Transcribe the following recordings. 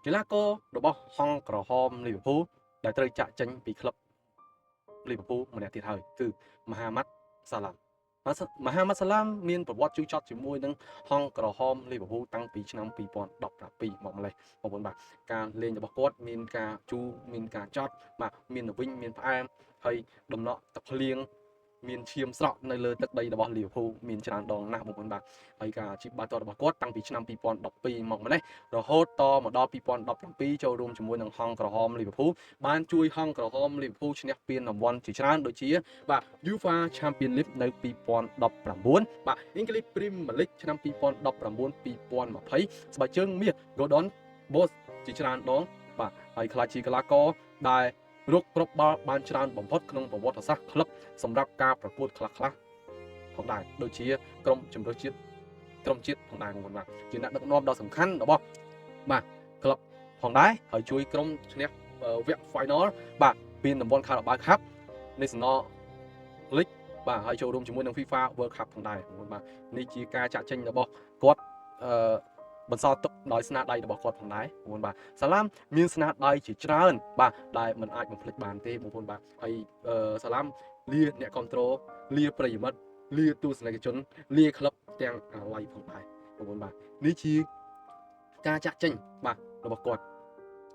កីឡាកររបស់ហង្សក្រហមលីវើពូលដែលត្រូវចាក់ចេញពីក្លឹបលីវើពូលម្នាក់ទៀតហើយគឺមហាម៉ាត់សាឡាមមហាម៉ាត់សាឡាមមានប្រវត្តិជូរចត់ជាមួយនឹងហង្សក្រហមលីវើពូលតាំងពីឆ្នាំ2017មកម្លេះបងប្អូនបាទការលេងរបស់គាត់មានការជូរមានការចត់បាទមានទៅវិញមានផ្អែមហើយដំណក់ទឹកភ្លៀងមានឈាមស្រក់នៅលើទឹកដីរបស់លីវើពូលមានច្រើនដងណាស់បងប្អូនបាទហើយការអាជីពបាល់ទាត់របស់គាត់តាំងពីឆ្នាំ2012មកម្លេះរហូតតមកដល់2017ចូលរួមជាមួយនឹងហង្សក្រហមលីវើពូលបានជួយហង្សក្រហមលីវើពូលឈ្នះពានរង្វាន់ជាច្រើនដូចជាបាទ UEFA Champions League នៅ2019បាទ English Premier League ឆ្នាំ2019-2020ស្បែកជើងមាស Golden Boot ជាច្រើនដងបាទហើយក្លាយជាកីឡាករដែលរកគ្រាប់បាល់បានច្រើនបំផុតក្នុងប្រវត្តិសាស្ត្រក្លឹបសម្រាប់ការប្រកួតខ្លះៗផងដែរដូចជាក្រុមជម្រើសជាតិផងដែរបងប្អូនបាទជាអ្នកដឹកនាំដ៏សំខាន់របស់បាទក្លឹបផងដែរហើយជួយក្រុមឈ្នះវគ្គ Final បាទពានរង្វាន់ Carabao Cup National League បាទហើយចូលរួមជាមួយនឹង FIFA World Cup ផងដែរបងប្អូនបាទនេះជាការចាក់ចេញរបស់គាត់បន្សល់ទុកដោយស្នាដៃរបស់គាត់ផងដែរបងប្អូនបាទសាឡាមមានស្នាដៃជាច្រើនបាទដែលមិនអាចបំភ្លេចបានទេបងប្អូនបាទហើយសាឡាមលាអ្នកគ្រប់គ្រងលាប្រិយមិត្តលាទស្សនិកជនលាក្លឹបទាំងអាឡ័យផងដែរបងប្អូនបាទនេះជាការចាក់ចេញបាទរបស់គាត់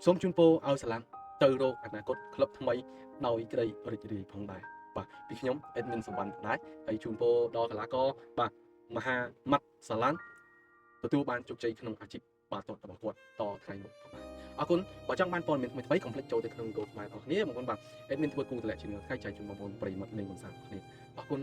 សូមជូនពរឲ្យសាឡាមទៅរកអនាគតក្លឹបថ្មីដោយក្តីរីករាយផងដែរបាទពីខ្ញុំអេដមីនសុវណ្ណដែរហើយជូនពរដល់កីឡាករបាទមហាម៉ាត់សាឡានទទួលបានជោគជ័យក្នុងអាជីពបាល់ទាត់របស់គាត់តថ្ងៃមុខផងដែរអរគុណបើចង់បានព័ត៌មានថ្មីៗកុំភ្លេចចូលទៅក្នុង Go ខ្មែររបស់គ្នាបងប្អូនបាទអេដមីនធ្វើគូតម្លាក់ជាមួយថ្ងៃចែកជូនបងប្អូនប្រិយមិត្តលេងកំសាន្តគ្នាអរគុណ